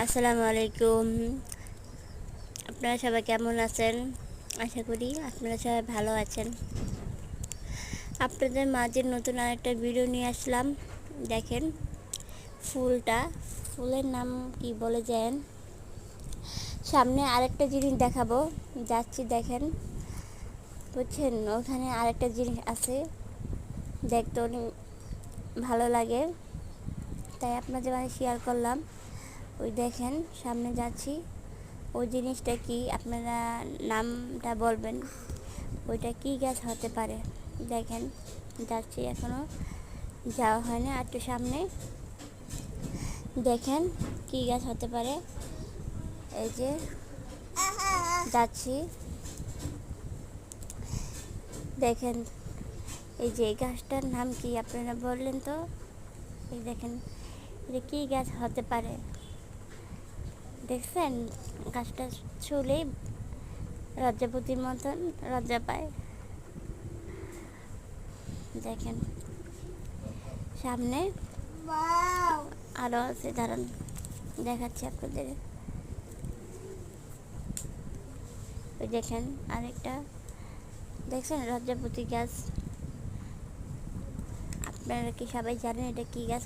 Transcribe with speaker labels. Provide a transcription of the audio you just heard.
Speaker 1: আসসালামু আলাইকুম। আপনারা সবাই কেমন আছেন? আশা করি আপনারা সবাই ভালো আছেন। আপনাদের মাঝে নতুন আরেকটা ভিডিও নিয়ে আসলাম। দেখেন ফুলের নাম কি বলে যান। সামনে আরেকটা জিনিস দেখাবো, যাচ্ছি দেখেন, বুঝছেন? ওখানে আরেকটা জিনিস আছে, দেখতে অনেক ভালো লাগে, তাই আপনাদের মাঝে শেয়ার করলাম। ওই দেখেন সামনে যাচ্ছি, ওই জিনিসটা কি আপনারা নামটা বলবেন, ওইটা কি গাছ হতে পারে? দেখেন যাচ্ছি, এখনো যাওয়া হয়নি, আর একটু সামনে দেখেন কি গাছ হতে পারে। এই যে যাচ্ছি, দেখেন এই যে এই গাছটার নাম কি আপনারা বললেন তো। এই দেখেন এটা কি গাছ হতে পারে? দেখছেন গাছটা ছুলেই লজ্জাপতির মতন লজ্জা পায়। দেখেন সামনে আরও আছে, দাঁড়ান দেখাচ্ছি আপনাদের। ওই দেখেন আরেকটা, দেখছেন লজ্জাপতি গাছ। আপনারা কি সবাই জানেন এটা কি গাছ